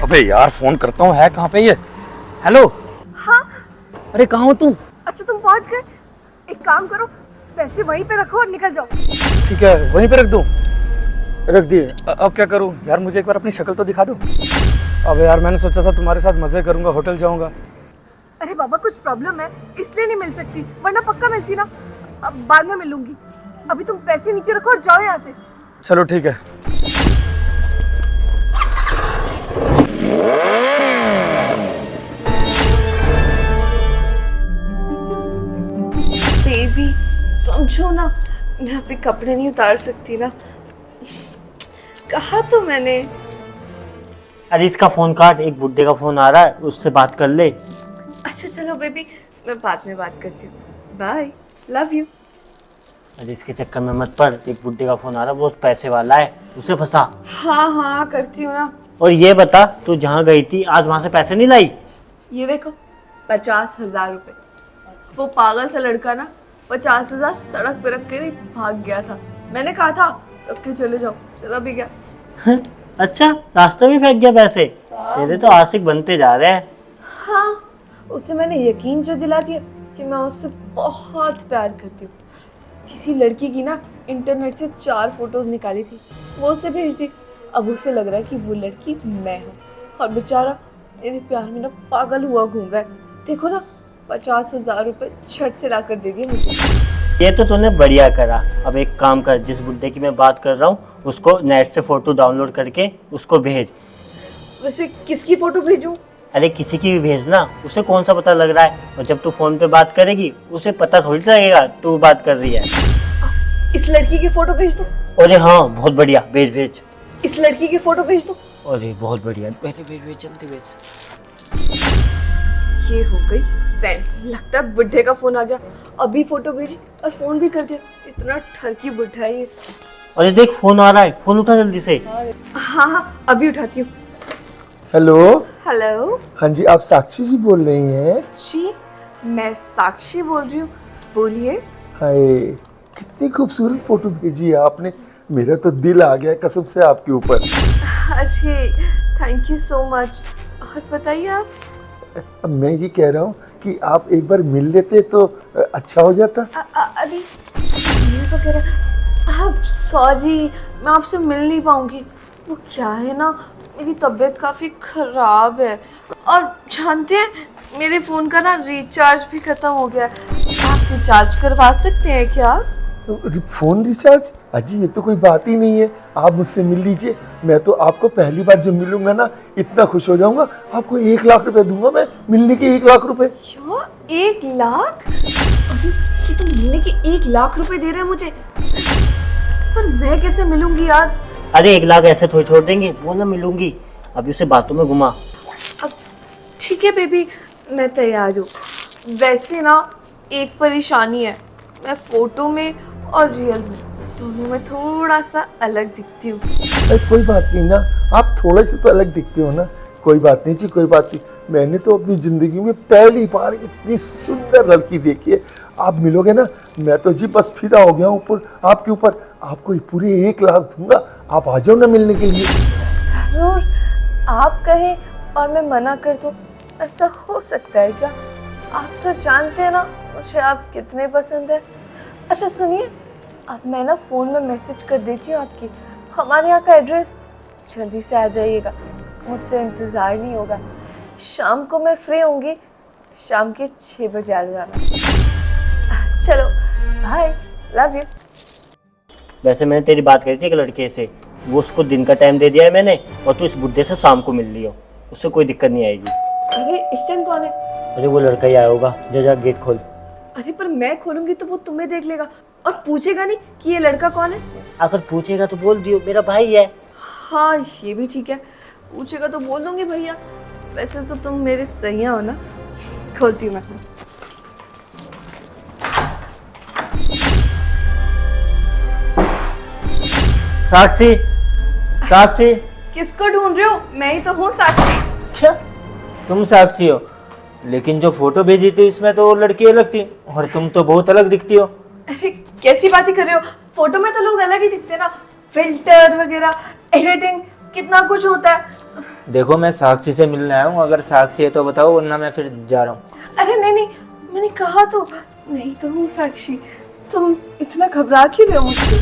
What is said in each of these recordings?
अबे यार फोन करता हूँ, है कहाँ पे ये? हेलो। हाँ। अरे कहाँ हो तुम? अच्छा तुम पहुंच गए। एक काम करो, पैसे वहीं पे रखो और निकल जाओ। ठीक है, वहीं पे रख दूँ? रख दिए। अब क्या करूँ यार, मुझे एक बार अपनी शक्ल तो दिखा दो। अबे यार मैंने सोचा था तुम्हारे साथ मजे करूंगा, होटल जाऊंगा। अरे बाबा कुछ प्रॉब्लम है इसलिए नहीं मिल सकती, वरना पक्का मिलती ना। अब बाद में मिलूंगी, अभी तुम पैसे नीचे रखो और जाओ यहाँ से। चलो ठीक है। बेबी समझो ना, मैं अभी कपड़े नहीं उतार सकती ना। कहा तो मैंने। अरे इसका फोन काट, एक बुड्ढे का फोन आ रहा है, उससे बात कर ले। अच्छा चलो बेबी, मैं बाद में बात करती हूँ। Bye, love you. अरे इसके चक्कर में मत पड़, एक बुड्ढे का फोन आ रहा है, बहुत पैसे वाला है, उसे फंसा। हाँ हाँ करती हूँ ना। और ये बता, तू जहाँ गई थी आज वहां से पैसे नहीं लाई? ये देखो 50,000 रुपए। वो पागल सा लड़का ना 50,000 सड़क पे रख कर ही भाग गया था। मैंने कहा था रख के चले जाओ, चला भी गया। अच्छा, रास्ते में फेंक गया पैसे? तेरे तो आशिक बनते जा रहे हैं। हाँ, उसे मैंने यकीन जो दिला दिया कि मैं उससे बहुत प्यार करती हूँ। किसी लड़की की ना इंटरनेट से 4 फोटोज निकाली थी, वो उसे भेज दी। अब उसे लग रहा है कि वो लड़की मैं हूँ, और बेचारा मेरे प्यार में ना पागल हुआ घूम रहा है। देखो ना 50,000 रुपए झट से ला कर दे दिए मुझे। ये तो तूने बढ़िया करा। अब एक काम कर, जिस बुड्ढे की मैं बात कर रहा हूँ उसको नेट से फोटो डाउनलोड करके उसको भेज। वैसे किसकी फोटो भेजूं? अरे किसी की भी भेजना, उसे कौन सा पता लग रहा है? और जब तू फोन पे बात करेगी उसे पता थोड़ी लगेगा तू बात कर रही है। इस लड़की की फोटो भेज दो। अरे हाँ बहुत बढ़िया, भेज भेज। इस लड़की की फोटो भेज दो। अरे बहुत बढ़िया, भेज भेज भेज, जल्दी भेज। ये हो गई सेंड। लगता है बुढ़े का फोन आ गया, अभी फोटो भेजी और फोन भी कर दिया। इतना ठरकी बुढ़ा है ये। अरे देख फोन आ रहा है, फोन उठा जल्दी से। हाँ हाँ अभी उठाती हूँ। हेलो। हेलो हाँ जी, आप साक्षी जी बोल रही हैं? जी, मैं साक्षी बोल रही हूँ, बोलिए। हाय, कितनी खूबसूरत फोटो भेजी है आपने, मेरा तो दिल आ गया कसम से आपके ऊपर। अरे थैंक यू सो मच। और बताइए आप। अब मैं ये कह रहा हूँ कि आप एक बार मिल लेते तो अच्छा हो जाता। अरे ये तो कह रहा, आप सॉरी, मैं आपसे मिल नहीं पाऊंगी। वो क्या है ना, मेरी तबीयत काफ़ी ख़राब है, और जानते हैं मेरे फ़ोन का ना रिचार्ज भी ख़त्म हो गया है। आप रिचार्ज करवा सकते हैं क्या? Phone recharge? अजी ये तो कोई बात ही नहीं है, आप मुझसे मिल लीजिए। मैं तो आपको पहली बार जब मिलूंगा ना इतना खुश हो जाऊंगा, आपको 1 लाख रुपए दूंगा मैं, मिलने के 1 लाख रुपए। क्या 1 लाख? अरे ये तो मिलने के 1 लाख रुपए दे रहे हैं मुझे, पर मैं कैसे मिलूंगी यार? अरे 1 लाख ऐसे थोड़ी छोड़ देंगे, बोला मिलूंगी। अभी उसे बातों में घुमा। अब ठीक है बेबी, मैं तैयार हूँ। वैसे ना एक परेशानी है, मैं फोटो में और रियल में दोनों में थोड़ा सा अलग दिखती हूँ। अरे कोई बात नहीं ना, आप थोड़े से तो अलग दिखते हो ना, कोई बात नहीं जी, कोई बात नहीं। मैंने तो अपनी ज़िंदगी में पहली बार इतनी सुंदर लड़की देखी है। आप मिलोगे ना, मैं तो जी बस फिदा हो गया हूँ ऊपर आपके ऊपर। आपको ये पूरे 1 लाख दूंगा, आप आ जाओ ना मिलने के लिए। जरूर, आप कहें और मैं मना कर दूँ, ऐसा हो सकता है क्या? आप तो जानते हैं ना मुझे आप कितने पसंद है। अच्छा सुनिए, अब मैं ना फ़ोन में मैसेज कर देती हूँ आपकी, हमारे यहाँ का एड्रेस। जल्दी से आ जाइएगा, मुझसे इंतज़ार नहीं होगा। शाम को मैं फ्री होंगी, शाम के 6 बजे आ जाना। चलो बाय, लव यू। वैसे मैंने तेरी बात करी थी एक लड़के से, वो उसको दिन का टाइम दे दिया है मैंने, और तू इस बुड्ढे से शाम को मिल लियो, उससे कोई दिक्कत नहीं आएगी। अरे इस टाइम कौन है? अरे वो लड़का ही आया होगा, जा जा गेट खोल। अरे पर मैं खोलूंगी तो वो तुम्हें देख लेगा और पूछेगा नहीं कि ये लड़का कौन है। अगर पूछेगा तो बोल दियो मेरा भाई है। हाँ ये भी ठीक है, पूछेगा तो बोल दूंगी भैया। वैसे तो तुम मेरे सैया हो ना। खोलती हूँ मैं। साक्षी, साक्षी। किसको ढूंढ रहे हो? मैं ही तो हूँ साक्षी। क्या तुम साक्षी हो? लेकिन जो फोटो भेजी थी इसमें तो वो लड़की अलग थी और तुम तो बहुत अलग दिखती हो। अरे कैसी बातें कर रहे हो? फोटो में तो लोग अलग ही दिखते हैं ना, फिल्टर वगैरह, एडिटिंग कितना कुछ होता है। देखो मैं साक्षी से मिलने आया हूँ, अगर साक्षी है तो बताओ, वरना मैं फिर जा रहा हूँ। अरे नहीं नहीं, मैंने कहा तो नहीं तो हूँ साक्षी। तुम इतना घबरा क्यों रहे हो मुझसे?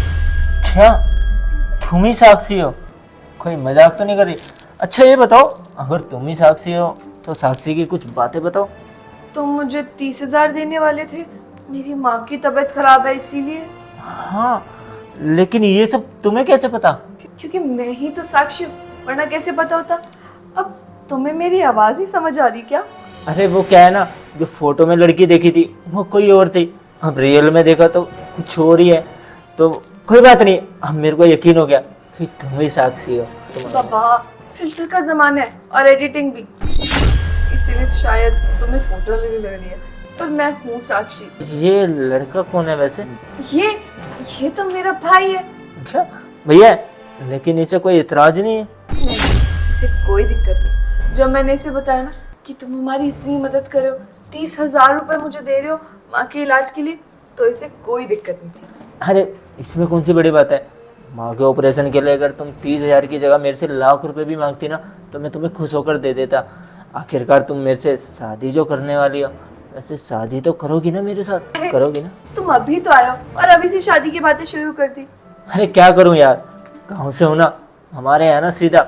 क्या तुम ही साक्षी हो? कोई मजाक तो नहीं कर रही? अच्छा ये बताओ, अगर तुम ही साक्षी हो तो साक्षी की कुछ बातें बताओ। तुम मुझे 30,000 देने वाले थे, मेरी माँ की तबीयत खराब है इसीलिए। हाँ, लेकिन ये सब तुम्हें कैसे पता? क्योंकि मैं ही तो साक्षी हूँ, वरना कैसे पता होता। अब तुम्हें मेरी आवाज ही समझ आ रही क्या? अरे वो क्या है ना, जो फोटो में लड़की देखी थी वो कोई और थी, अब रियल में देखा तो कुछ और ही है। तो कोई बात नहीं, अब मेरे को यकीन हो गया कि तुम ही साक्षी हो। बाबा, फिल्टर का जमाना है और एडिटिंग भी, इसीलिए शायद तुम्हें फोटो लग रही है, पर मैं हूँ साक्षी। ये लड़का कौन है वैसे? ये तो मेरा भाई है। अच्छा भैया है, लेकिन इसे कोई इतराज नहीं है? नहीं, इसे कोई दिक्कत नहीं। जब मैंने इसे बताया ना कि तुम हमारी इतनी मदद कर रहे हो, 30,000 रुपए मुझे दे रहे हो माँ के इलाज के लिए, तो इसे कोई दिक्कत नहीं थी। अरे इसमें कौन सी बड़ी बात है? माँ के ऑपरेशन के लिए अगर तुम 30,000 की जगह मेरे से लाख रुपए भी मांगती ना, तो मैं तुम्हें खुश होकर दे देता। आखिरकार तुम मेरे से शादी जो करने वाली हो, वैसे शादी तो करोगी ना मेरे साथ? करोगी ना? तुम अभी तो आए हो और अभी से शादी की बातें शुरू कर दी। अरे क्या करूं यार, गाँव से हूं ना, हमारे यहाँ ना सीधा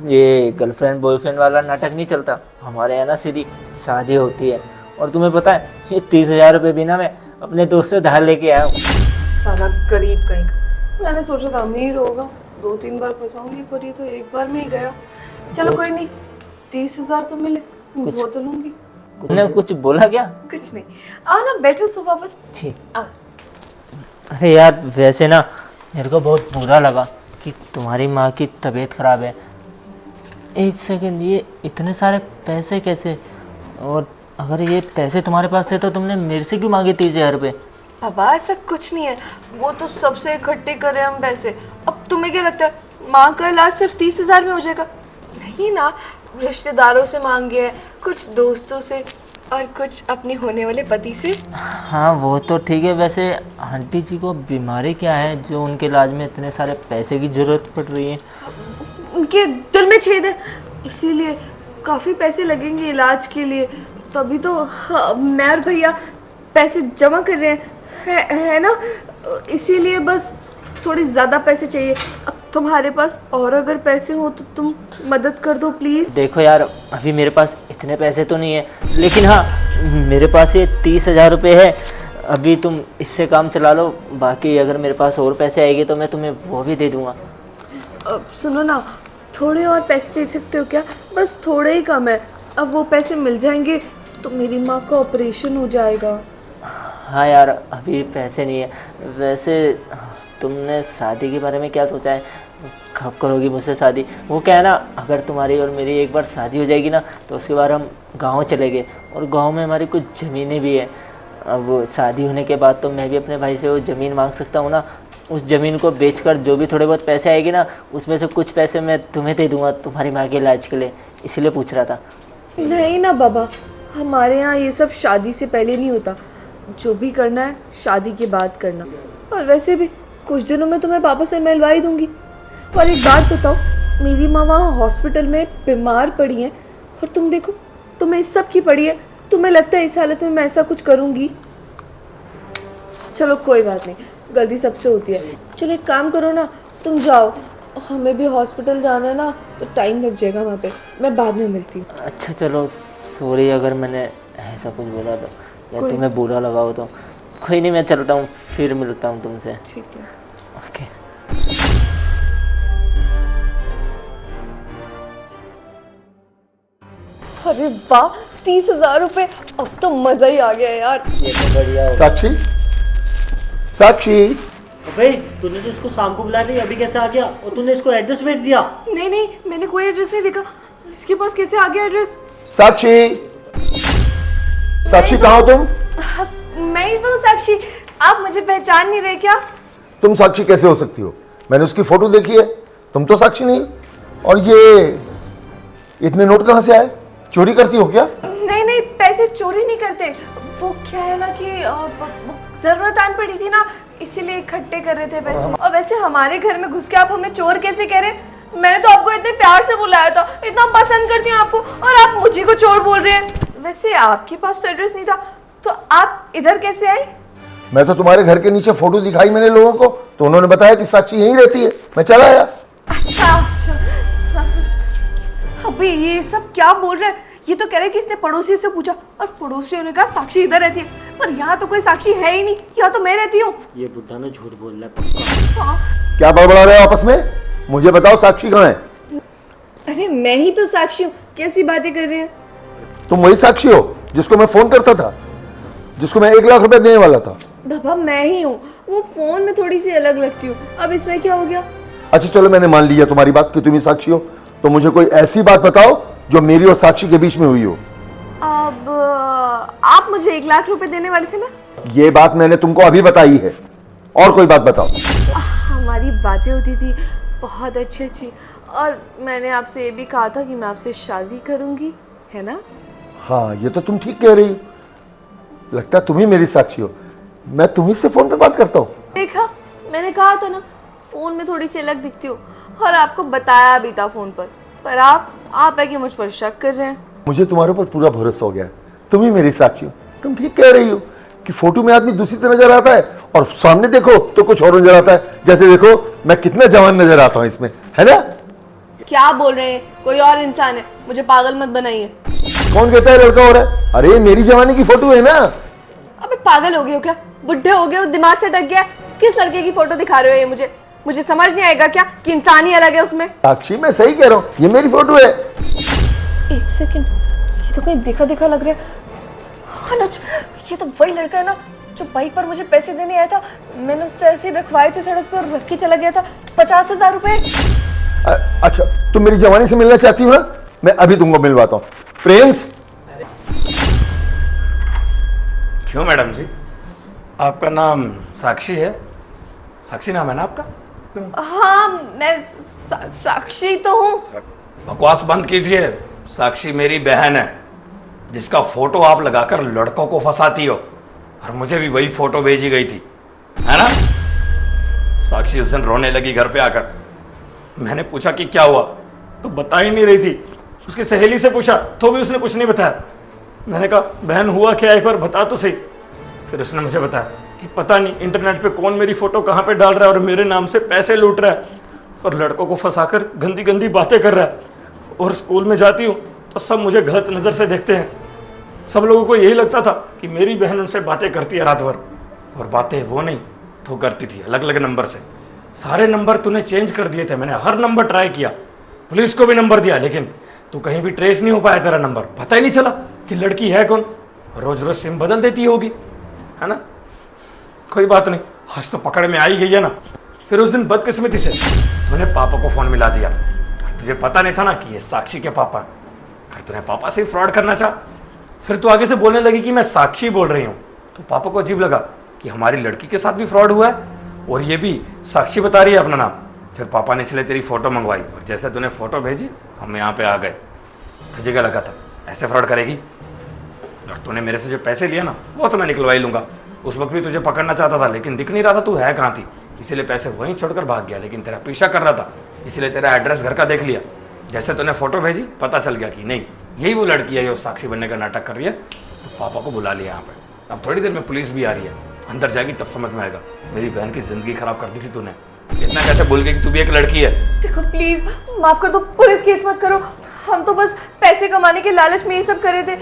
ये गर्लफ्रेंड बॉयफ्रेंड वाला नाटक नहीं चलता। हमारे यहाँ ना सीधी शादी होती है। और तुम्हें पता है, ये 30,000 रुपये भी ना मैं अपने दोस्त से धार लेके आया हूँ। साला गरीब कहीं का। मैंने सोचा था अमीर होगा, 2-3 बार फंसाऊंगी, पर ये तो एक बार में ही गया। चलो कोई नहीं, 30,000 तो मिले, वो तो लूंगी। तुमने कुछ बोला क्या? कुछ नहीं, आओ ना बैठो सोफा पर। ठीक। आओ। अरे यार वैसे ना मेरे को बहुत बुरा लगा कि तुम्हारी माँ की तबीयत खराब है। एक सेकंड, ये इतने सारे पैसे कैसे? और अगर ये पैसे तुम्हारे पास थे तो तुमने मेरे से क्यों मांगे 30,000 रुपये? बाबा ऐसा कुछ नहीं है, वो तो सबसे इकट्ठे करे हम पैसे। अब तुम्हें क्या लगता है माँ का इलाज सिर्फ 30,000 में हो जाएगा? नहीं ना, रिश्तेदारों से मांगे हैं, कुछ दोस्तों से और कुछ अपने होने वाले पति से। हाँ वो तो ठीक है। वैसे आंटी जी को बीमारी क्या है जो उनके इलाज में इतने सारे पैसे की ज़रूरत पड़ रही है? उनके दिल में छेद है, इसीलिए काफ़ी पैसे लगेंगे इलाज के लिए। तभी तो हाँ, मैं और भैया पैसे जमा कर रहे हैं, है ना? इसीलिए बस थोड़ी ज़्यादा पैसे चाहिए। अब तुम्हारे पास और अगर पैसे हो तो तुम मदद कर दो प्लीज़। देखो यार, अभी मेरे पास इतने पैसे तो नहीं है, लेकिन हाँ मेरे पास ये 30,000 रुपये है। अभी तुम इससे काम चला लो, बाकी अगर मेरे पास और पैसे आएंगे तो मैं तुम्हें वो भी दे दूँगा। सुनो ना, थोड़े और पैसे दे सकते हो क्या? बस थोड़े ही कम है। अब वो पैसे मिल जाएंगे तो मेरी माँ का ऑपरेशन हो जाएगा। हाँ यार, अभी पैसे नहीं है। वैसे तुमने शादी के बारे में क्या सोचा है? कब करोगी मुझसे शादी? वो क्या है ना, अगर तुम्हारी और मेरी एक बार शादी हो जाएगी ना, तो उसके बाद हम गांव चले गए, और गांव में हमारी कुछ ज़मीनें भी हैं। अब शादी होने के बाद तो मैं भी अपने भाई से वो ज़मीन मांग सकता हूँ ना। उस ज़मीन को बेचकर जो भी थोड़े बहुत पैसे आएगी ना, उसमें से कुछ पैसे मैं तुम्हें दे दूँगा तुम्हारी माँ के इलाज के लिए, इसलिए पूछ रहा था। नहीं ना बाबा, हमारे यहाँ ये सब शादी से पहले नहीं होता। जो भी करना है शादी के बाद करना। और वैसे भी कुछ दिनों में तुम्हें पापा से मिलवा ही दूंगी। और एक बात बताओ, मेरी माँ वहाँ हॉस्पिटल में बीमार पड़ी है और तुम देखो, तुम्हें इस सब की पड़ी है। तुम्हें लगता है इस हालत में मैं ऐसा कुछ करूँगी? चलो कोई बात नहीं, गलती सबसे होती है। चलो एक काम करो ना, तुम जाओ, हमें भी हॉस्पिटल जाना है ना, तो टाइम लग जाएगा वहाँ पे। मैं बाद में मिलती हूँ। अच्छा चलो, सॉरी अगर मैंने ऐसा कुछ बोला तो, या तुम्हें बुरा लगा हो तो। कोई नहीं, मैं चलता हूँ, फिर मिलता हूँ तुमसे। ठीक है। ओके। अरे वाह, 30,000 रुपए, अब तो मजा ही आ गया यार। ये तो बढ़िया हो। साक्षी, साक्षी, भाई तूने तो इसको शाम को बुलाया नहीं, अभी कैसे आ गया? और तूने इसको एड्रेस भेज दिया? नहीं नहीं, मैंने कोई एड्रेस नहीं देखा। इसके पास कैसे आ गया एड्रेस? साक्षी, साक्षी कहाँ हो तुम? मैं ही तो साक्षी। आप मुझे पहचान नहीं रहे क्या? तुम साक्षी कैसे हो सकती हो? मैंने उसकी फोटो देखी है, तुम तो साक्षी नहीं। और ये इतने नोट कहाँ से आए? चोरी करती हो क्या? नहीं नहीं, पैसे चोरी नहीं करते। वो क्या है ना कि जरूरत आन पड़ी थी ना, इसीलिए इकट्ठे कर रहे थे पैसे। और वैसे हमारे घर में घुस के आप हमें चोर कैसे कह रहे हैं? मैंने तो आपको इतने प्यार से बुलाया था, इतना पसंद करती हूँ आपको, और आप मुझे को चोर बोल रहे हैं। वैसे आपके पास तो एड्रेस नहीं था, तो आप इधर कैसे आए? मैं तो तुम्हारे घर के नीचे फोटो दिखाई मैंने लोगों को, तो उन्होंने बताया कि साक्षी यहीं रहती है, मैं चला आया। अच्छा अच्छा, अबे ये सब क्या बोल रहे हैं? ये तो कह रहे कि इसने पड़ोसी से पूछा और पड़ोसियों ने कहा साक्षी इधर रहती है, पर यहाँ तो कोई साक्षी है ही नहीं, यहाँ तो मैं रहती हूँ। ये बुड्ढा ना झूठ बोल रहा है पक्का। हाँ। क्या बड़बड़ा रहे हो आपस में? मुझे बताओ साक्षी कहाँ है? अरे मैं ही तो साक्षी हूँ, कैसी बातें कर रहे हैं? तुम वही साक्षी हो जिसको मैं फोन करता था, जिसको मैं 1 लाख रुपए देने वाला था? बाबा मैं ही हूँ, वो फोन में थोड़ी सी अलग लगती हूँ, अब इसमें क्या हो गया? अच्छा चलो, मैंने मान लिया तुम्हारी बात कि तुम ही साक्षी हो, तो मुझे कोई ऐसी बात बताओ जो मेरी और साक्षी के बीच में हुई हो। अब आप मुझे 1 लाख रुपए देने वाले थे ना? ये बात मैंने तुमको अभी बताई है, और कोई बात बताओ। हमारी बातें होती थी बहुत अच्छी अच्छी, और मैंने आपसे ये भी कहा था कि मैं आपसे शादी करूंगी, है ना? हाँ, ये तो तुम ठीक कह रही हो, लगता है तुम ही मेरी साक्षी हो। मैं तुम्ही से फोन पे बात करता हूँ। देखा, मैंने कहा था ना, फोन में थोड़ी सी अलग दिखती हो, और आपको बताया भी था फोन पर आप है कि मुझ पर शक कर रहे हैं। मुझे तुम्हारे ऊपर पूरा भरोसा हो गया है, तुम ही मेरी साक्षी हो। तुम ठीक कह रही हो कि फोटो में आदमी दूसरी तरह नजर आता है और सामने देखो तो कुछ और नजर आता है। जैसे देखो मैं कितना जवान नजर आता हूँ इसमें, है ना? क्या बोल रहे हैं? कोई और इंसान है, मुझे पागल मत बनाइए। कौन कहता है लड़का हो रहा है? अरे मेरी जवानी की फोटो है ना। अबे पागल हो गए हो क्या? बुढ़े हो गए हो? दिमाग से टक गया? किस लड़के की फोटो दिखा रहे हो ये मुझे समझ नहीं आएगा क्या कि इंसान ही अलग है उसमें? साक्षी मैं सही कह रहा हूँ, ये मेरी फोटो है। एक सेकंड, ये तो कहीं देखा लग रहा है। हाँ नच, ये तो वही लड़का है ना जो बाइक पर मुझे पैसे देने आया था। मैंने उससे ऐसे रखवाए थे सड़क पर, रख के चला गया था 50,000 रुपए। अच्छा, तुम मेरी जवानी से मिलना चाहती हो ना? मैं अभी तुमको मिलवाता हूँ। प्रिंस। क्यों मैडम जी, आपका नाम साक्षी है? साक्षी नाम है ना आपका? हाँ मैं साक्षी तो हूँ। बकवास बंद कीजिए। साक्षी मेरी बहन है, जिसका फोटो आप लगाकर लड़कों को फंसाती हो, और मुझे भी वही फोटो भेजी गई थी, है ना? साक्षी उस दिन रोने लगी घर पे आकर। मैंने पूछा कि क्या हुआ, तो बता ही नहीं रही थी। उसकी सहेली से पूछा तो भी उसने कुछ नहीं बताया। मैंने कहा बहन हुआ क्या, एक बार बता तो सही। फिर उसने मुझे बताया कि पता नहीं इंटरनेट पे कौन मेरी फोटो कहाँ पे डाल रहा है और मेरे नाम से पैसे लूट रहा है और लड़कों को फंसाकर गंदी गंदी बातें कर रहा है। और स्कूल में जाती हूँ तो सब मुझे गलत नज़र से देखते हैं। सब लोगों को यही लगता था कि मेरी बहन उनसे बातें करती है रात भर, और बातें वो नहीं तो करती थी अलग अलग नंबर से। सारे नंबर तूने चेंज कर दिए थे, मैंने हर नंबर ट्राई किया, पुलिस को भी नंबर दिया, लेकिन तू कहीं भी ट्रेस नहीं हो पाया। तेरा नंबर पता ही नहीं चला कि लड़की है कौन। रोज रोज सिम बदल देती होगी, है ना? कोई बात नहीं, आज तो पकड़ में आई गई है ना। फिर उस दिन बदकिस्मती से तूने पापा को फ़ोन मिला दिया। तुझे पता नहीं था ना कि ये साक्षी के पापा, अगर तूने पापा से ही फ्रॉड करना चाहा। फिर तू आगे से बोलने लगी कि मैं साक्षी बोल रही हूँ, तो पापा को अजीब लगा कि हमारी लड़की के साथ भी फ्रॉड हुआ है और ये भी साक्षी बता रही है अपना नाम। फिर पापा ने इसलिए तेरी फ़ोटो मंगवाई, और जैसे तूने फ़ोटो भेजी हम यहाँ पे आ गए। तुझे क्या लगा था ऐसे फ्रॉड करेगी? और तूने मेरे से जो पैसे लिए ना, वो तो मैं निकलवा ही लूँगा। उस वक्त भी तुझे पकड़ना चाहता था, लेकिन दिख नहीं रहा था तू है कहाँ थी, इसीलिए पैसे वहीं छोड़कर भाग गया। लेकिन तेरा पीछा कर रहा था, इसलिए तेरा एड्रेस घर का देख लिया। जैसे तूने फोटो भेजी पता चल गया कि नहीं यही वो लड़की है जो साक्षी बनने का नाटक कर रही है। तो पापा को बुला लिया यहाँ पे। अब थोड़ी देर में पुलिस भी आ रही है, अंदर जाएगी तब समझ में आएगा मेरी बहन की जिंदगी खराब कर दी थी तूने। इतना कैसे भूल गई कि तू भी एक लड़की है? देखो प्लीज माफ कर दो, पुलिस केस मत करो। हम तो बस पैसे कमाने के लालच में ये सब कर रहे थे,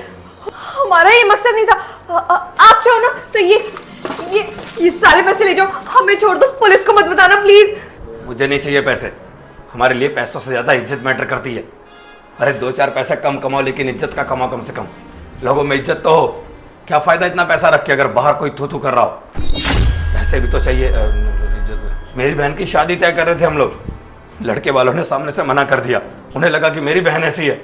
हमारा ये मकसद नहीं था। आप चाहो ना तो ये सारे पैसे ले जाओ, हमें छोड़ दो, पुलिस को मत बताना प्लीज। मुझे नहीं चाहिए पैसे, हमारे लिए पैसों से ज़्यादा इज्जत मैटर करती है। अरे 2-4 पैसे कम कमाओ, लेकिन इज्जत का कमाओ कम से कम। लोगों में इज्जत तो हो, क्या फ़ायदा इतना पैसा रख के अगर बाहर कोई थू थू कर रहा हो। पैसे भी तो चाहिए। मेरी बहन की शादी तय कर रहे थे हम लोग, लड़के वालों ने सामने से मना कर दिया। उन्हें लगा कि मेरी बहन ऐसी है,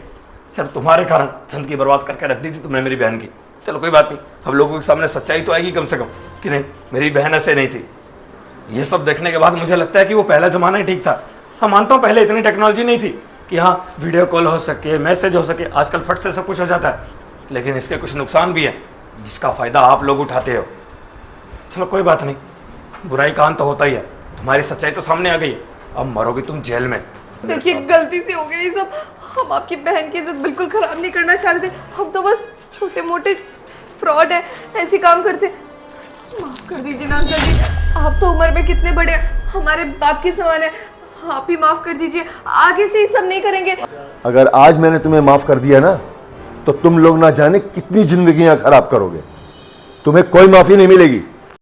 सिर्फ तुम्हारे कारण जिंदगी बर्बाद करके रख दी थी तुमने मेरी बहन की। चलो कोई बात नहीं, अब लोगों के सामने सच्चाई तो आएगी कम से कम कि नहीं मेरी बहन ऐसे नहीं थी। ये सब देखने के बाद मुझे लगता है कि वो पहला ज़माना ही ठीक था। हाँ मानता हूँ पहले इतनी टेक्नोलॉजी नहीं थी कि हाँ वीडियो कॉल हो सके, मैसेज हो सके, आजकल फट से सब कुछ हो जाता है। लेकिन इसके कुछ नुकसान भी हैं जिसका फ़ायदा आप लोग उठाते हो। चलो कोई बात नहीं, बुराई का अंत तो होता ही है। तुम्हारी सच्चाई तो सामने आ गई है, अब मरोगी तुम जेल में। देखिए गलती से हो गया ये सब। हम आपकी बहन की इज्जत बिल्कुल खराब नहीं करना चाहते। हम तो बस छोटे मोटे फ्रॉड है, ऐसे काम करते। माफ कर दीजिए ना अंकल जी, आप तो उम्र में कितने बड़े हैं, हमारे बाप के समान है। आप ही माफ कर दीजिए, आगे से ये सब नहीं करेंगे। अगर आज मैंने तुम्हें माफ कर दिया ना, तो तुम लोग ना जाने कितनी जिंदगियां खराब करोगे। तुम्हें कोई माफी नहीं मिलेगी।